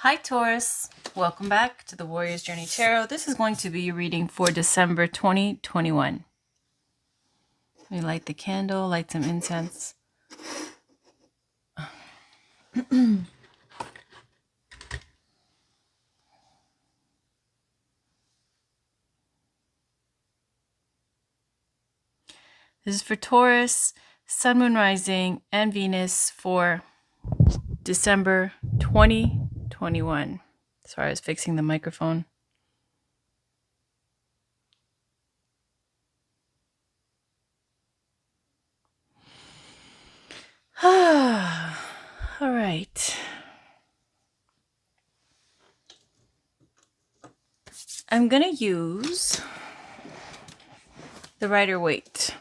Hi Taurus, welcome back to the Warrior's Journey Tarot. This is going to be your reading for December 2021. We light the candle, light some incense. This is for Taurus, Sun, Moon, Rising, and Venus for December 2021. Sorry, I was fixing the microphone. All right. I'm going to use the Rider-Waite.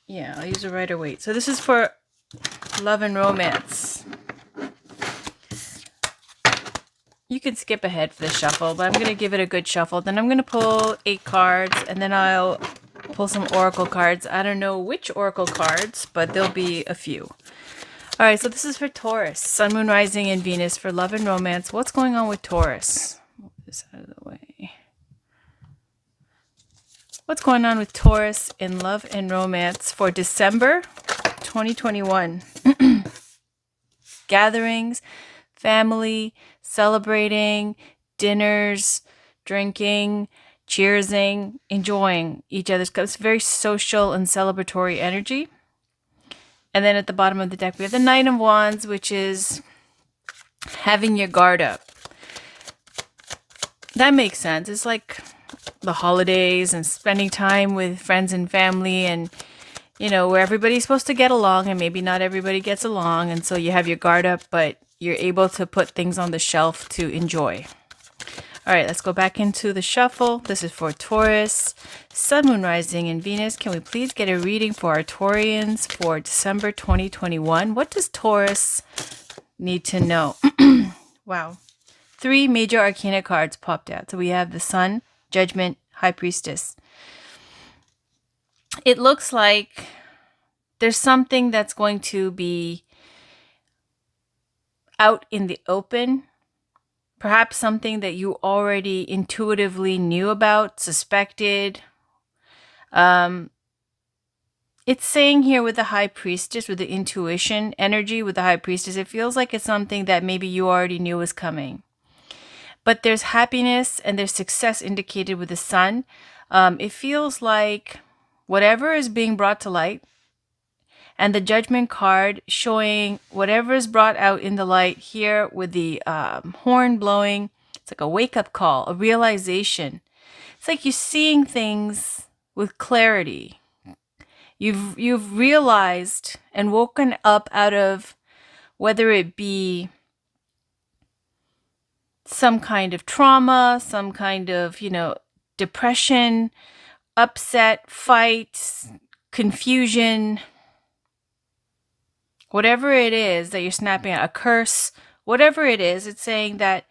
Yeah, I'll use a Rider-Waite. So this is for love and romance. You can skip ahead for the shuffle, but I'm going to give it a good shuffle. Then I'm going to pull 8 cards, and then I'll pull some oracle cards. I don't know which oracle cards, but there'll be a few. All right, so this is for Taurus, Sun, Moon, Rising, and Venus for love and romance. What's going on with Taurus? Move this out of the way. What's going on with Taurus in love and romance for December 2021? Gatherings, family, celebrating, dinners, drinking, cheersing, enjoying each other's cups. Very social and celebratory energy. And then at the bottom of the deck, we have the Knight of Wands, which is having your guard up. That makes sense. It's like the holidays and spending time with friends and family, and you know, where everybody's supposed to get along and maybe not everybody gets along, and so you have your guard up, but you're able to put things on the shelf to enjoy. All right, let's go back into the shuffle. This is for Taurus, Sun, Moon, Rising, and Venus. Can we please get a reading for our Taurians for December 2021? What does Taurus need to know? Wow. 3 major arcana cards popped out. So we have the Sun, Judgment, High Priestess. It looks like there's something that's going to be out in the open. Perhaps something that you already intuitively knew about, suspected. It's saying here with the High Priestess, with the intuition energy, with the High Priestess, it feels like it's something that maybe you already knew was coming. But there's happiness and there's success indicated with the Sun. It feels like whatever is being brought to light, and the Judgment card showing whatever is brought out in the light here with the horn blowing. It's like a wake-up call, a realization. It's like you're seeing things with clarity. You've realized and woken up out of, whether it be some kind of trauma, some kind of, depression, upset, fight, confusion, whatever it is that you're snapping at, a curse, whatever it is, it's saying that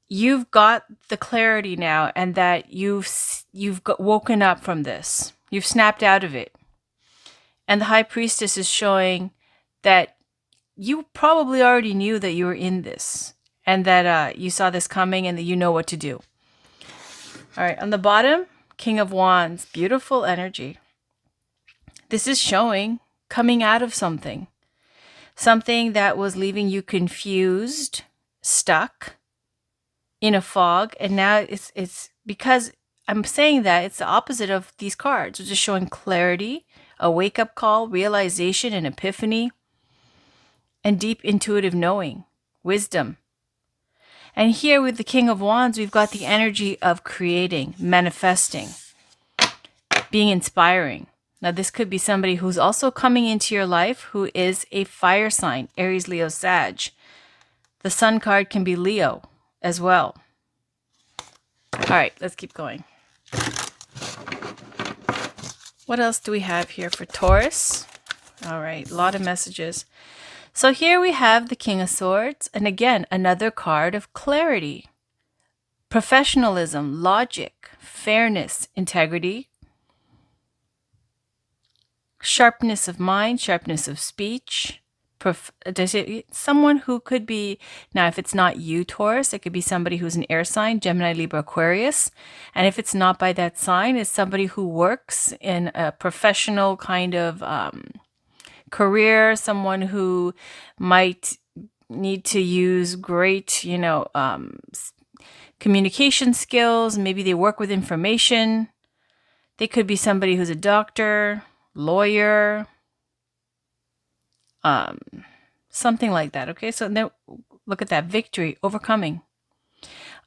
you've got the clarity now, and that you've woken up from this. You've snapped out of it. And the High Priestess is showing that you probably already knew that you were in this, and that you saw this coming, and that you know what to do. All right, on the bottom, King of Wands, beautiful energy. This is showing coming out of something. Something that was leaving you confused, stuck in a fog. And now it's because I'm saying that it's the opposite of these cards, which is showing clarity, a wake-up call, realization, and epiphany, and deep intuitive knowing, wisdom. And here with the King of Wands, we've got the energy of creating, manifesting, being inspiring. Now, this could be somebody who's also coming into your life who is a fire sign, Aries, Leo, Sag. The Sun card can be Leo as well. All right, let's keep going. What else do we have here for Taurus? All right, a lot of messages. So here we have the King of Swords, and again, another card of clarity, professionalism, logic, fairness, integrity, sharpness of mind, sharpness of speech, someone who could be, now if it's not you, Taurus, it could be somebody who's an air sign, Gemini, Libra, Aquarius. And if it's not by that sign, it's somebody who works in a professional kind of career, someone who might need to use great, communication skills. Maybe they work with information. They could be somebody who's a doctor, lawyer, something like that. Okay, so then look at that victory, overcoming.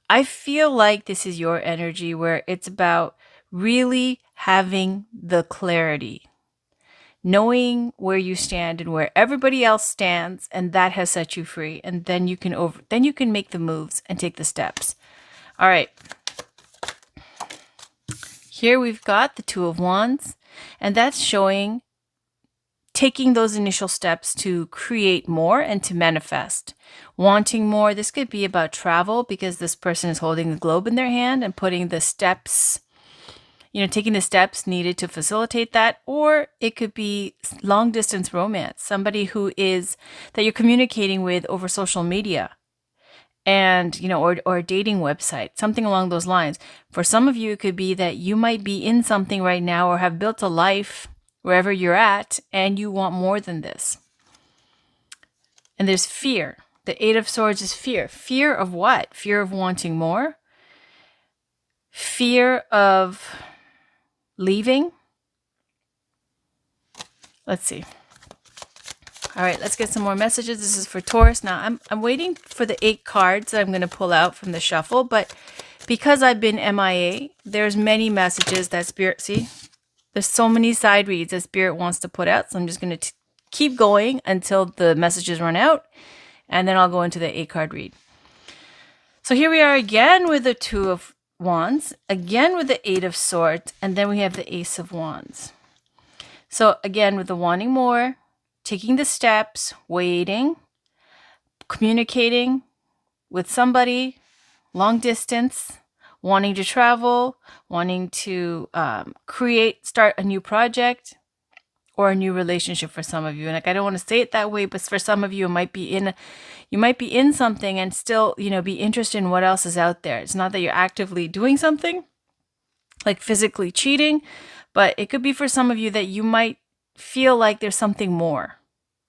I feel like this is your energy where it's about really having the clarity, knowing where you stand and where everybody else stands, and that has set you free. And then you can make the moves and take the steps. All right. Here we've got the Two of Wands, and that's showing taking those initial steps to create more and to manifest. Wanting more. This could be about travel because this person is holding the globe in their hand and putting the steps, taking the steps needed to facilitate that. Or it could be long distance romance, somebody that you're communicating with over social media. And, or a dating website, something along those lines. For some of you, it could be that you might be in something right now or have built a life wherever you're at, and you want more than this. And there's fear. The Eight of Swords is fear. Fear of what? Fear of wanting more. Fear of leaving. Let's see. All right, let's get some more messages. This is for Taurus. Now, I'm waiting for the 8 cards that I'm going to pull out from the shuffle, but because I've been MIA, there's many messages that Spirit, see? There's so many side reads that Spirit wants to put out, so I'm just going to keep going until the messages run out, and then I'll go into the 8-card read. So here we are again with the Two of Wands, again with the 8 of Swords, and then we have the Ace of Wands. So again, with the wanting more, taking the steps, waiting, communicating with somebody, long distance, wanting to travel, wanting to start a new project or a new relationship for some of you. And I don't want to say it that way, but for some of you, you might be in something and still, be interested in what else is out there. It's not that you're actively doing something, like physically cheating, but it could be for some of you that you might feel like there's something more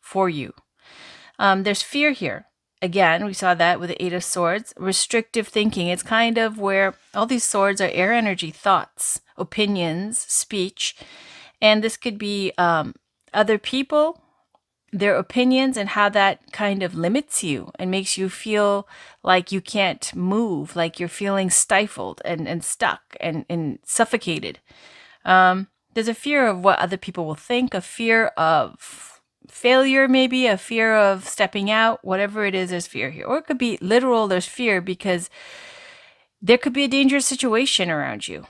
for you. There's fear here. Again, we saw that with the 8 of Swords. Restrictive thinking. It's kind of where all these swords are air energy, thoughts, opinions, speech. And this could be other people, their opinions, and how that kind of limits you and makes you feel like you can't move, like you're feeling stifled and stuck and suffocated. There's a fear of what other people will think, a fear of failure, maybe a fear of stepping out, whatever it is, there's fear here. Or it could be literal, there's fear because there could be a dangerous situation around you.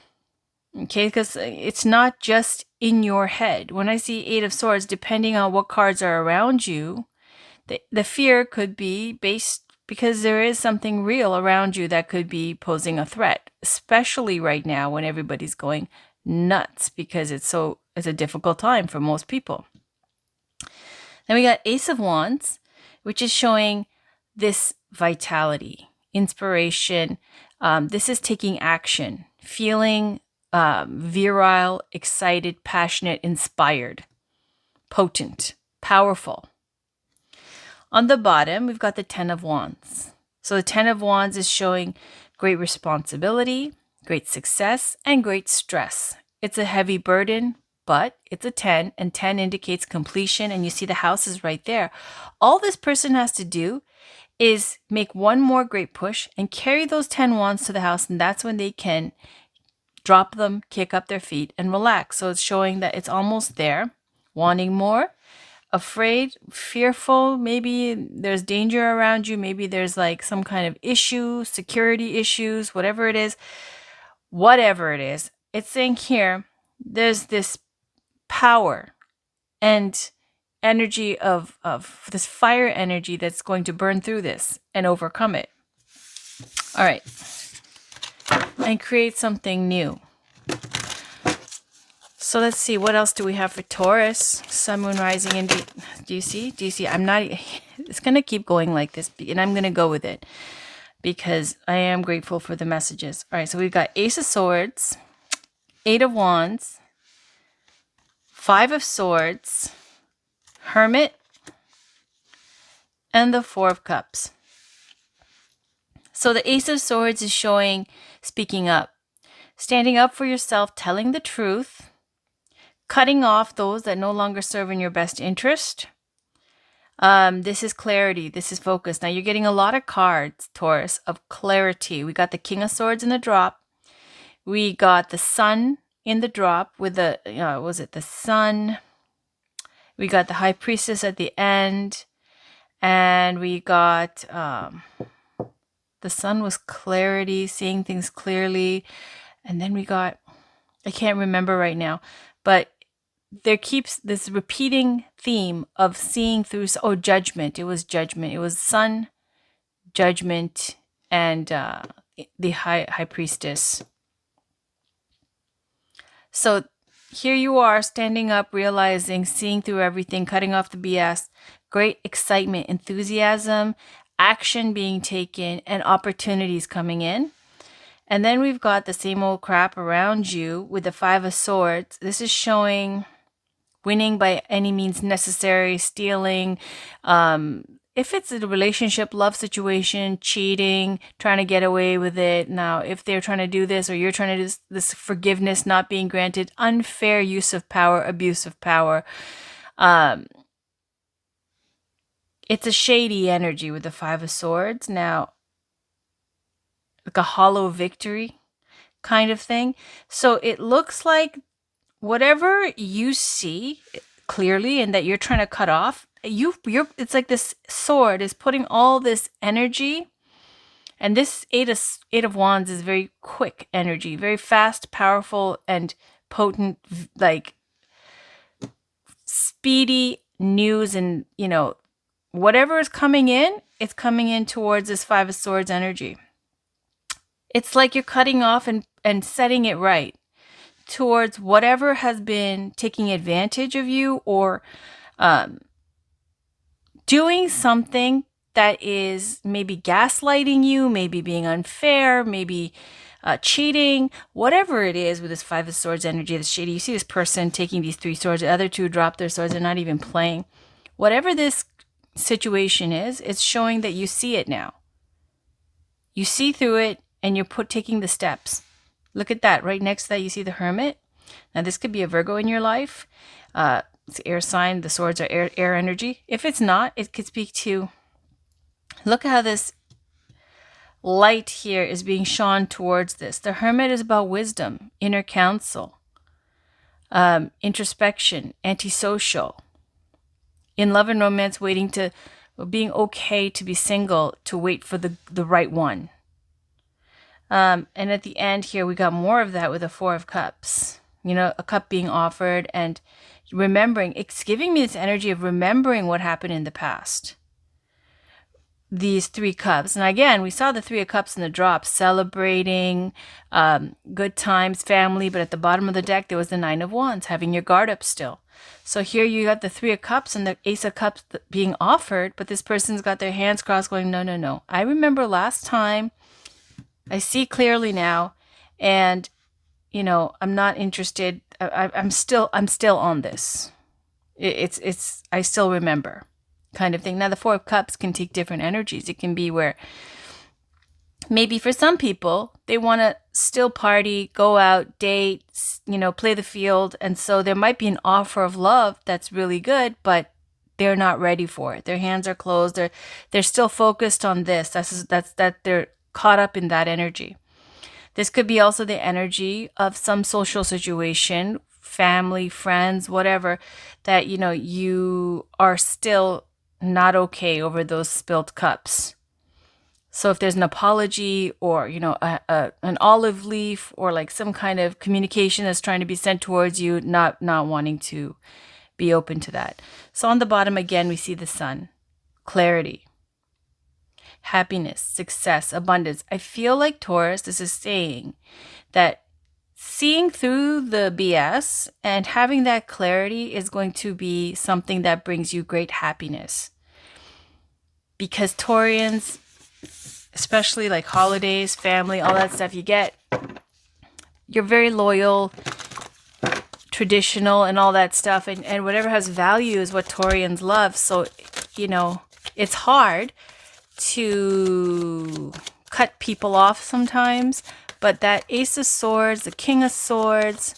Okay, because it's not just in your head. When I see 8 of Swords, depending on what cards are around you, the fear could be based because there is something real around you that could be posing a threat, especially right now when everybody's going nuts because it's a difficult time for most people. Then we got Ace of Wands, which is showing this vitality, inspiration. This is taking action, feeling virile, excited, passionate, inspired, potent, powerful. On the bottom, we've got the 10 of Wands. So the 10 of Wands is showing great responsibility, great success, and great stress. It's a heavy burden, but it's a 10, and 10 indicates completion, and you see the house is right there. All this person has to do is make one more great push and carry those 10 wands to the house, and that's when they can drop them, kick up their feet, and relax. So it's showing that it's almost there, wanting more, afraid, fearful, maybe there's danger around you, maybe there's like some kind of issue, security issues, whatever it is, it's saying here, there's this power and energy of this fire energy that's going to burn through this and overcome it. All right. And create something new. So let's see, what else do we have for Taurus? Sun, moon, rising, and do you see? Do you see? I'm not, it's going to keep going like this, and I'm going to go with it because I am grateful for the messages. All right, so we've got Ace of Swords, Eight of Wands, Five of Swords, Hermit, and the Four of Cups. So the Ace of Swords is showing speaking up, standing up for yourself, telling the truth, cutting off those that no longer serve in your best interest. This is clarity. This is focus. Now you're getting a lot of cards, Taurus, of clarity. We got the King of Swords in the drop. We got the Sun in the drop with the, was it the Sun? We got the High Priestess at the end. And we got, the Sun was clarity, seeing things clearly. And then we got, I can't remember right now, but there keeps this repeating theme of seeing through, judgment. It was judgment. It was Sun, judgment, and the high Priestess. So here you are standing up, realizing, seeing through everything, cutting off the BS, great excitement, enthusiasm, action being taken, and opportunities coming in. And then we've got the same old crap around you with the Five of Swords. This is showing winning by any means necessary, stealing. If it's a relationship, love situation, cheating, trying to get away with it. Now, if they're trying to do this or you're trying to do this, forgiveness not being granted, unfair use of power, abuse of power. It's a shady energy with the Five of Swords. Now, like a hollow victory kind of thing. So it looks like whatever you see clearly and that you're trying to cut off, it's like this sword is putting all this energy, and this eight of Wands is very quick energy, very fast, powerful, and potent, like speedy news. And whatever is coming in, it's coming in towards this Five of Swords energy. It's like you're cutting off and setting it right towards whatever has been taking advantage of you, or doing something that is maybe gaslighting you, maybe being unfair, maybe cheating, whatever it is with this Five of Swords energy, this shady. You see this person taking these three swords, the other two drop their swords, they're not even playing. Whatever this situation is, it's showing that you see it now. You see through it, and you're taking the steps. Look at that. Right next to that, you see the Hermit. Now, this could be a Virgo in your life. It's air sign. The swords are air energy. If it's not, it could speak to, look how this light here is being shone towards this. The Hermit is about wisdom, inner counsel, introspection, antisocial. In love and romance, being okay to be single, to wait for the right one. And at the end here, we got more of that with the Four of Cups. A cup being offered and remembering. It's giving me this energy of remembering what happened in the past. These Three Cups. And again, we saw the Three of Cups in the drop, celebrating, good times, family. But at the bottom of the deck, there was the Nine of Wands, having your guard up still. So here you got the Three of Cups and the Ace of Cups being offered. But this person's got their hands crossed going, no, no, no. I remember last time. I see clearly now, and I'm not interested. I'm still on this. It's I still remember, kind of thing. Now the Four of Cups can take different energies. It can be where maybe for some people they want to still party, go out, date, play the field, and so there might be an offer of love that's really good, but they're not ready for it. Their hands are closed. They're still focused on this. That's they're caught up in that energy. This could be also the energy of some social situation, family, friends, whatever, that you are still not okay over those spilled cups. So if there's an apology or an olive leaf or like some kind of communication that's trying to be sent towards you, not wanting to be open to that. So on the bottom again, we see the Sun, clarity, happiness, success, abundance. I feel like Taurus, this is saying that seeing through the BS and having that clarity is going to be something that brings you great happiness. Because Taurians, especially like holidays, family, all that stuff, you're very loyal, traditional, and all that stuff. And whatever has value is what Taurians love. So, it's hard to cut people off sometimes. But that Ace of Swords, the King of Swords,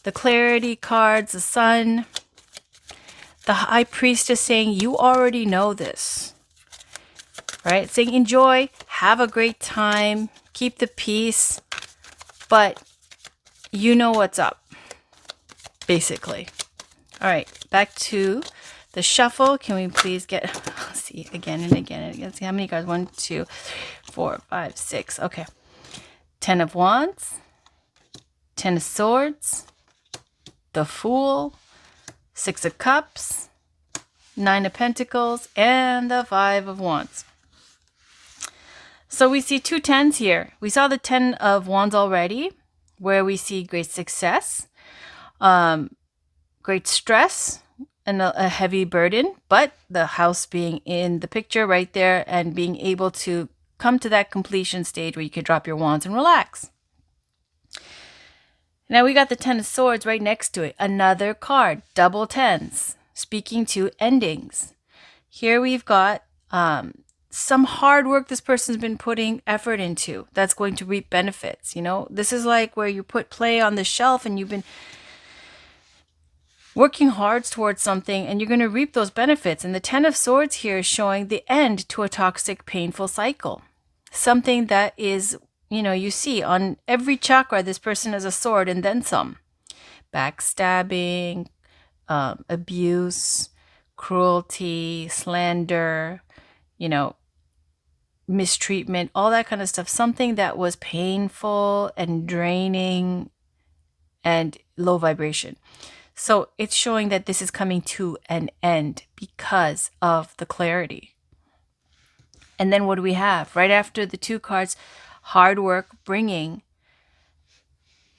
the Clarity cards, the Sun, the High Priestess saying, you already know this. Right? Saying, enjoy, have a great time, keep the peace, but you know what's up, basically. All right, back to the shuffle. Can we please get, see, again and again and again. See how many cards? 1, 2, 4, 5, 6. Okay. 10 of Wands, 10 of Swords, the Fool, 6 of Cups, 9 of Pentacles, and the 5 of Wands. So we see 2 10s here. We saw the 10 of Wands already, where we see great success, great stress, and a heavy burden, but the house being in the picture right there and being able to come to that completion stage where you can drop your wands and relax. Now we got the 10 of Swords right next to it. Another card, double 10s, speaking to endings. Here we've got some hard work this person's been putting effort into that's going to reap benefits. This is like where you put play on the shelf and you've been working hard towards something and you're going to reap those benefits. And the 10 of Swords here is showing the end to a toxic, painful cycle. Something that is, you see on every chakra, this person has a sword and then some. Backstabbing, abuse, cruelty, slander, mistreatment, all that kind of stuff. Something that was painful and draining and low vibration. So it's showing that this is coming to an end because of the clarity. And then what do we have? Right after the 2 cards, hard work bringing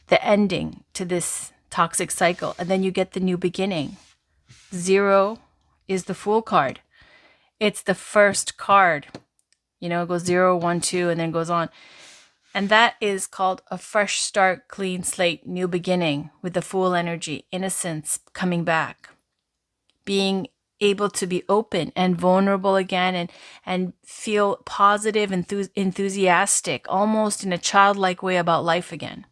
the ending to this toxic cycle. And then you get the new beginning. 0 is the Fool card. It's the first card. It goes 0, 1, 2, and then goes on. And that is called a fresh start, clean slate, new beginning with the Fool energy, innocence coming back, being able to be open and vulnerable again and feel positive, enthusiastic, almost in a childlike way about life again.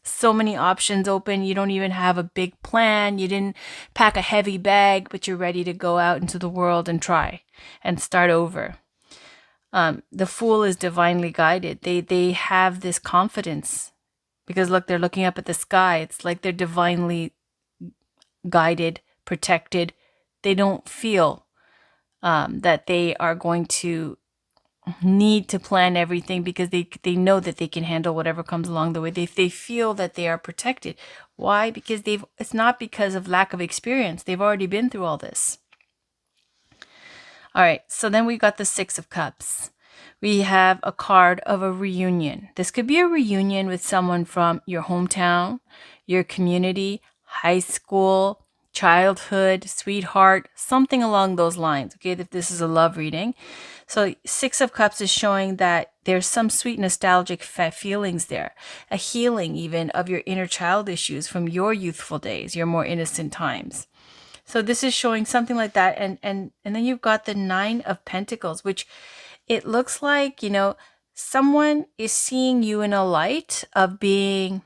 So many options open. You don't even have a big plan. You didn't pack a heavy bag, but you're ready to go out into the world and try and start over. The Fool is divinely guided. They have this confidence because look, they're looking up at the sky. It's like they're divinely guided, protected. They don't feel that they are going to need to plan everything because they know that they can handle whatever comes along the way. They feel that they are protected. Why? Because it's not because of lack of experience. They've already been through all this. All right, so then we got the 6 of Cups. We have a card of a reunion. This could be a reunion with someone from your hometown, your community, high school, childhood, sweetheart, something along those lines. Okay, if this is a love reading. So 6 of Cups is showing that there's some sweet nostalgic feelings there, a healing even of your inner child issues from your youthful days, your more innocent times. So this is showing something like that. And then you've got the 9 of Pentacles, which it looks like, someone is seeing you in a light of being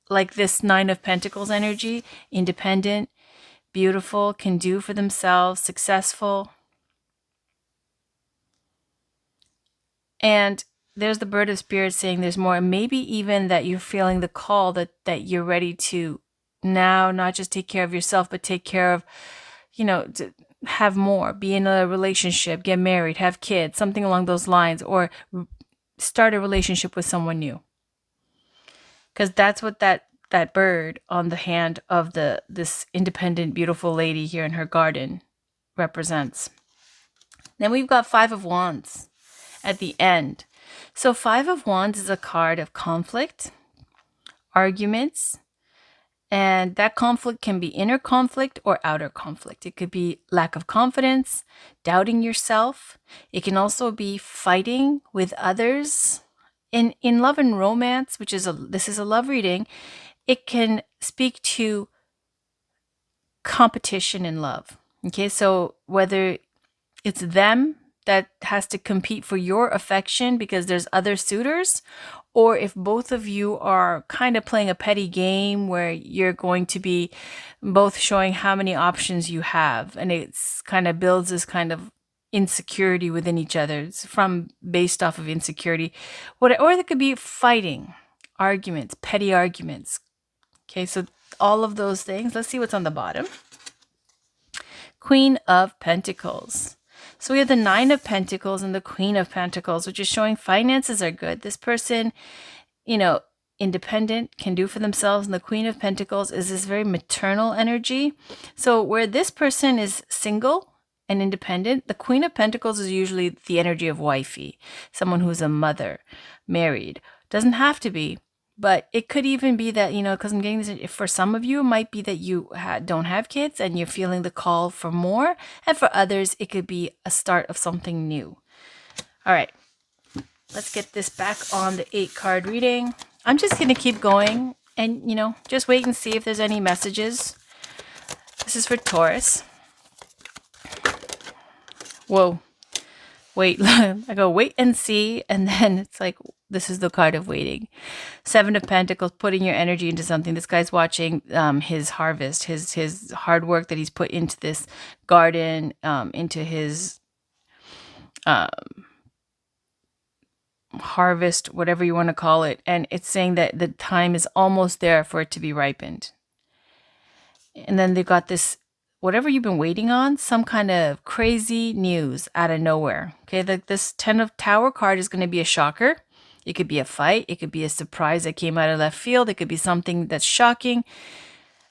like this 9 of Pentacles energy, independent, beautiful, can do for themselves, successful. And there's the Bird of Spirit saying there's more. Maybe even that you're feeling the call that you're ready to now not just take care of yourself, but take care of, to have more, be in a relationship, get married, have kids, something along those lines, or start a relationship with someone new. Because that's what that bird on the hand of this independent, beautiful lady here in her garden represents. Then we've got 5 of Wands at the end. So 5 of Wands is a card of conflict arguments. And that conflict can be inner conflict or outer conflict. It could be lack of confidence, doubting yourself. It can also be fighting with others. In love and romance, which is this is a love reading, it can speak to competition in love. Okay, so whether it's them that has to compete for your affection because there's other suitors, or if both of you are kind of playing a petty game where you're going to be both showing how many options you have, and it's kind of builds this kind of insecurity within each other. It's from based off of insecurity. Or there could be fighting, arguments, petty arguments. Okay, so all of those things. Let's see what's on the bottom. Queen of Pentacles. So we have the Nine of Pentacles and the Queen of Pentacles, which is showing finances are good. This person, independent, can do for themselves. And the Queen of Pentacles is this very maternal energy. So where this person is single and independent, the Queen of Pentacles is usually the energy of wifey, someone who's a mother, married. Doesn't have to be. But it could even be that, because I'm getting this, for some of you, it might be that you don't have kids and you're feeling the call for more. And for others, it could be a start of something new. All right, let's get this back on the 8-card reading. I'm just going to keep going and, just wait and see if there's any messages. This is for Taurus. Whoa. Wait, I go wait and see. And then it's like, this is the card of waiting. 7 of Pentacles, putting your energy into something. This guy's watching his harvest, his hard work that he's put into this garden, into his harvest, whatever you want to call it. And it's saying that the time is almost there for it to be ripened. And then they've got this, whatever you've been waiting on, some kind of crazy news out of nowhere. Okay, this 10 of Tower card is going to be a shocker. It could be a fight. It could be a surprise that came out of left field. It could be something that's shocking.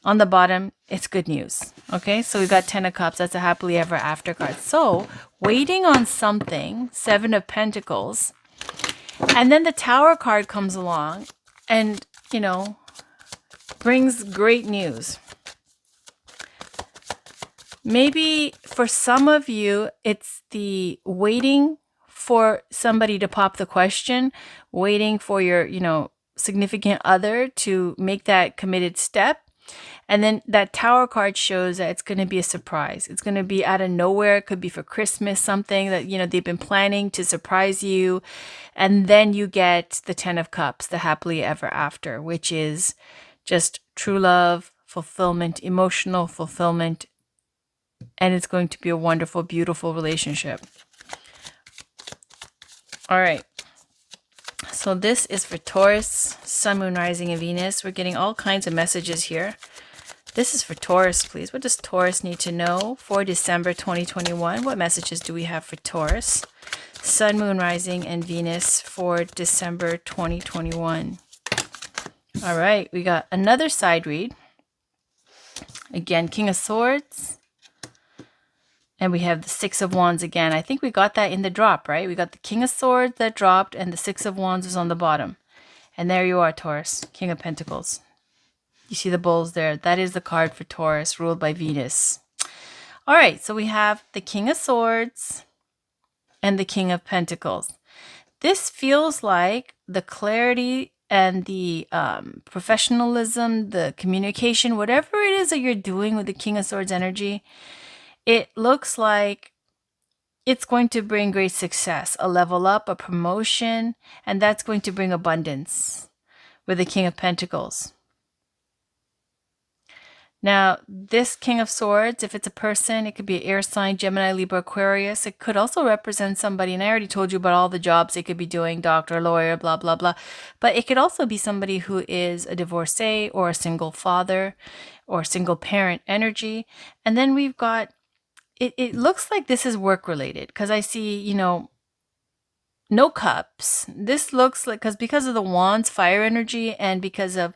On the bottom, it's good news. Okay, so we got 10 of Cups. That's a happily ever after card. So waiting on something, 7 of Pentacles. And then the Tower card comes along and, brings great news. Maybe for some of you, it's the waiting for somebody to pop the question, waiting for your, significant other to make that committed step. And then that Tower card shows that it's going to be a surprise. It's going to be out of nowhere. It could be for Christmas, something that, they've been planning to surprise you. And then you get the 10 of Cups, the happily ever after, which is just true love, fulfillment, emotional fulfillment. And it's going to be a wonderful, beautiful relationship. All right. So this is for Taurus, Sun, Moon, Rising, and Venus. We're getting all kinds of messages here. This is for Taurus, please. What does Taurus need to know for December 2021? What messages do we have for Taurus? Sun, Moon, Rising, and Venus for December 2021. All right. We got another side read. Again, King of Swords. And we have the 6 of Wands again. I think we got that in the drop, right? We got the King of Swords that dropped and the 6 of Wands is on the bottom. And there you are, Taurus, King of Pentacles. You see the bulls there. That is the card for Taurus, ruled by Venus. All right, so we have the King of Swords and the King of Pentacles. This feels like the clarity and the professionalism, the communication, whatever it is that you're doing with the King of Swords energy, it looks like it's going to bring great success, a level up, a promotion, and that's going to bring abundance with the King of Pentacles. Now, this King of Swords, if it's a person, it could be an air sign, Gemini, Libra, Aquarius. It could also represent somebody, and I already told you about all the jobs they could be doing, doctor, lawyer, blah, blah, blah. But it could also be somebody who is a divorcee or a single father or single parent energy. And then we've got, it looks like this is work related because I see, no cups. This looks like, because of the Wands, fire energy, and because of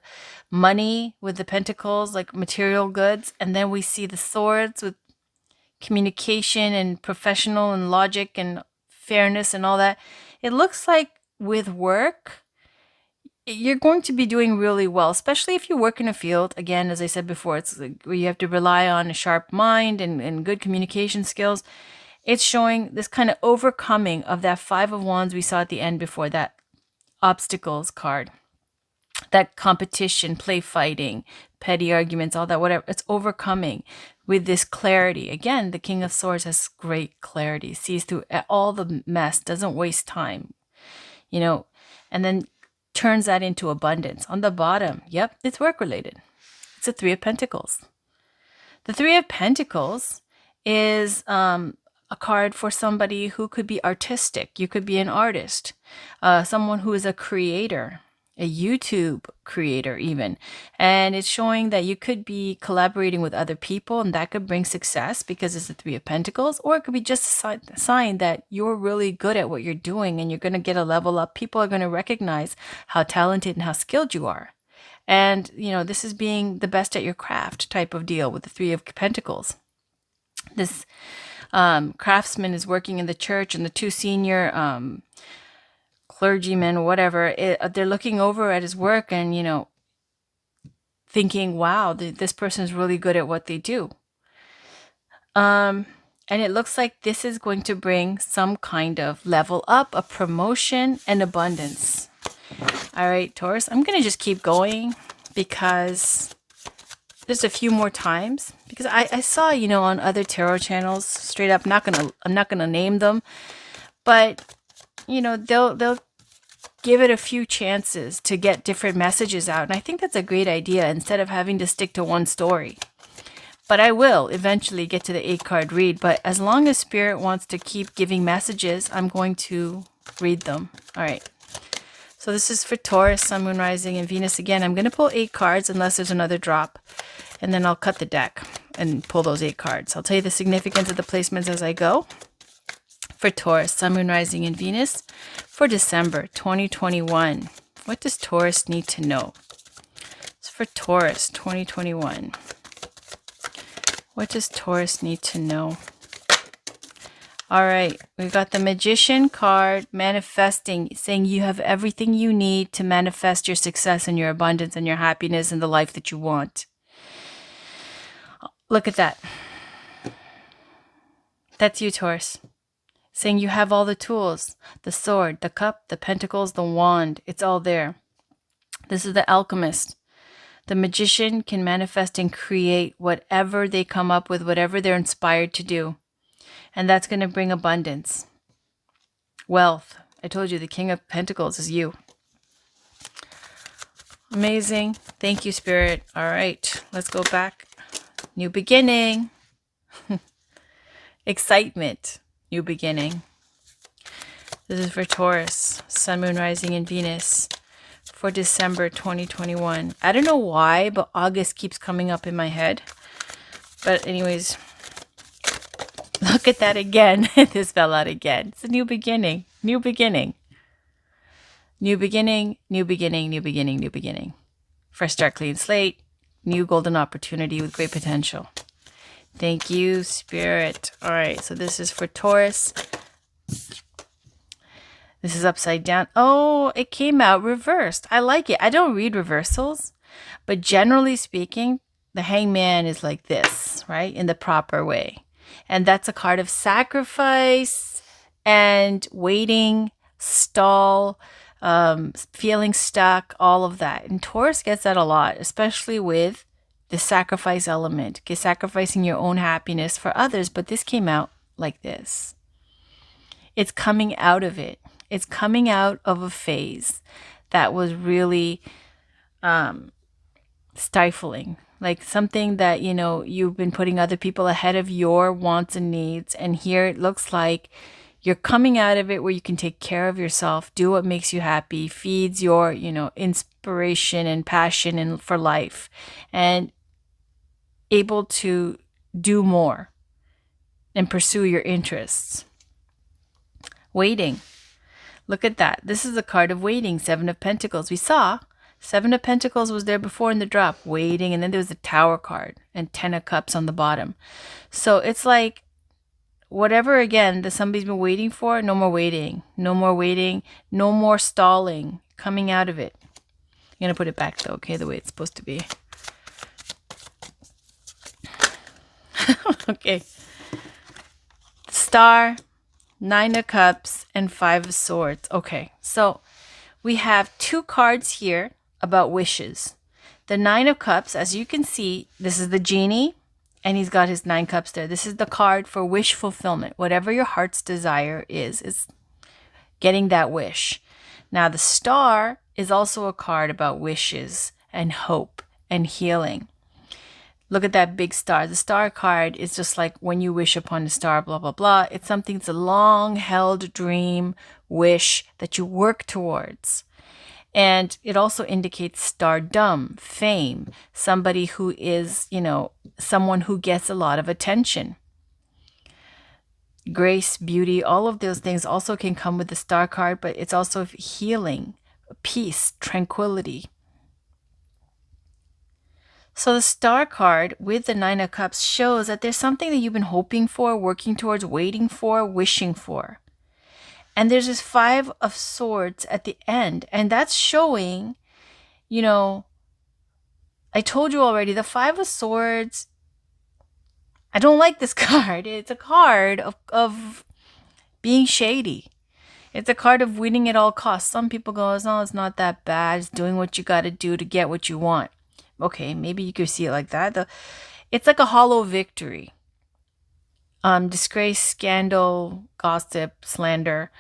money with the Pentacles, like material goods. And then we see the Swords with communication and professional and logic and fairness and all that. It looks like with work, you're going to be doing really well, especially if you work in a field. Again, as I said before, it's like where you have to rely on a sharp mind and good communication skills. It's showing this kind of overcoming of that Five of Wands we saw at the end before, that obstacles card, that competition, play fighting, petty arguments, all that, whatever. It's overcoming with this clarity. Again, the King of Swords has great clarity, sees through all the mess, doesn't waste time, and then turns that into abundance. On the bottom, yep, it's work related. It's a Three of Pentacles. The Three of Pentacles is a card for somebody who could be artistic. You could be an artist, someone who is a creator, a YouTube creator even. And it's showing that you could be collaborating with other people, and that could bring success because it's the Three of Pentacles. Or it could be just a sign that you're really good at what you're doing and you're going to get a level up. People are going to recognize how talented and how skilled you are. And, this is being the best at your craft type of deal with the Three of Pentacles. This craftsman is working in the church, and the two senior clergymen, whatever, they're looking over at his work and, thinking, wow, this person is really good at what they do. And it looks like this is going to bring some kind of level up, a promotion, and abundance. All right, Taurus, I'm going to just keep going because there's a few more times, because I saw, on other tarot channels, straight up, I'm not gonna name them, but they'll give it a few chances to get different messages out. And I think that's a great idea instead of having to stick to one story. But I will eventually get to the 8-card read. But as long as Spirit wants to keep giving messages, I'm going to read them. All right. So this is for Taurus, Sun, Moon, Rising, and Venus. Again, I'm going to pull 8 cards unless there's another drop. And then I'll cut the deck and pull those 8 cards. I'll tell you the significance of the placements as I go. For Taurus, Sun, Moon, Rising, and Venus for December 2021. What does Taurus need to know? It's for Taurus 2021. What does Taurus need to know? All right, we've got the Magician card, manifesting, saying you have everything you need to manifest your success and your abundance and your happiness and the life that you want. Look at that. That's you, Taurus. Saying you have all the tools, the sword, the cup, the pentacles, the wand. It's all there. This is the alchemist. The magician can manifest and create whatever they come up with, whatever they're inspired to do. And that's going to bring abundance. Wealth. I told you the King of Pentacles is you. Amazing. Thank you, Spirit. All right, let's go back. New beginning. Excitement. New beginning. This is for Taurus, Sun, Moon, Rising, and Venus for December 2021. I don't know why, but August keeps coming up in my head. But anyways, look at that again. This fell out again. It's a new beginning. New beginning. New beginning, new beginning, new beginning, new beginning. Fresh start, clean slate. New golden opportunity with great potential. Thank you, Spirit. All right, so this is for Taurus. This is upside down. Oh, it came out reversed. I like it. I don't read reversals, but generally speaking, the Hangman is like this, right? In the proper way. And that's a card of sacrifice and waiting, stall, feeling stuck, all of that. And Taurus gets that a lot, especially with the sacrifice element, okay, sacrificing your own happiness for others. But this came out like this. It's coming out of it. It's coming out of a phase that was really stifling, like something that, you've been putting other people ahead of your wants and needs. And here it looks like you're coming out of it where you can take care of yourself, do what makes you happy, feeds your, inspiration and passion and for life, and able to do more and pursue your interests. Waiting. Look at that. This is a card of waiting. 7 of Pentacles. We saw 7 of Pentacles was there before in the drop. Waiting. And then there was the Tower card and 10 of Cups on the bottom. So it's like whatever, again, that somebody's been waiting for, no more waiting. No more waiting. No more stalling. Coming out of it. I'm going to put it back though, okay, the way it's supposed to be. Okay. Star, 9 of Cups, and 5 of Swords. Okay, so we have 2 cards here about wishes. The 9 of Cups, as you can see, this is the genie, and he's got his 9 cups there. This is the card for wish fulfillment. Whatever your heart's desire is getting that wish. Now, the Star is also a card about wishes and hope and healing. Look at that big star. The Star card is just like when you wish upon a star, blah, blah, blah. It's something, it's a long-held dream, wish that you work towards. And it also indicates stardom, fame, somebody who is, you know, someone who gets a lot of attention. Grace, beauty, all of those things also can come with the Star card, but it's also healing, peace, tranquility. So the Star card with the 9 of Cups shows that there's something that you've been hoping for, working towards, waiting for, wishing for. And there's this 5 of Swords at the end. And that's showing, you know, I told you already, the 5 of Swords, I don't like this card. It's a card of being shady. It's a card of winning at all costs. Some people go, oh, it's not that bad. It's doing what you got to do to get what you want. Okay, maybe you could see it like that. It's like a hollow victory. Disgrace, scandal, gossip, slander,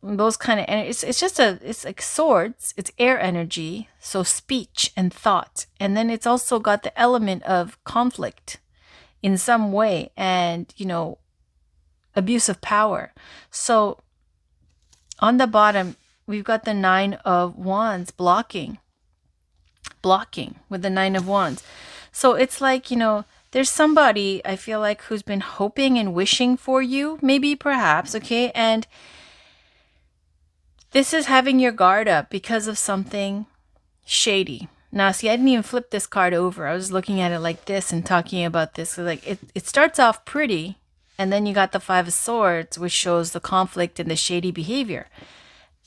those kind of, and it's like swords. It's air energy, so speech and thought. And then it's also got the element of conflict in some way and, you know, abuse of power. So on the bottom, we've got the 9 of Wands blocking with the 9 of Wands. So it's like, you know, there's somebody I feel like who's been hoping and wishing for you, maybe perhaps, okay? And this is having your guard up because of something shady. Now, see, I didn't even flip this card over. I was looking at it like this and talking about this. So like it starts off pretty, and then you got the 5 of Swords, which shows the conflict and the shady behavior.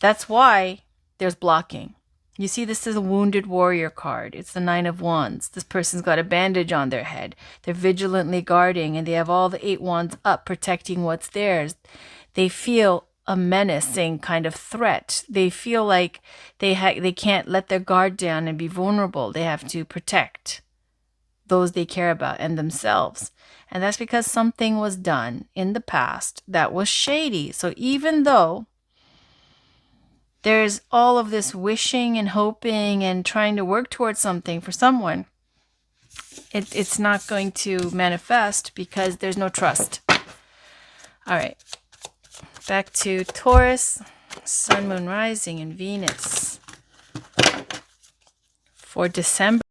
That's why there's blocking. You see, this is a wounded warrior card. It's the 9 of Wands. This person's got a bandage on their head. They're vigilantly guarding, and they have all the 8 wands up protecting what's theirs. They feel a menacing kind of threat. They feel like they can't let their guard down and be vulnerable. They have to protect those they care about and themselves. And that's because something was done in the past that was shady. So even though there's all of this wishing and hoping and trying to work towards something for someone, it's not going to manifest because there's no trust. All right. Back to Taurus, Sun, Moon, Rising, and Venus for December.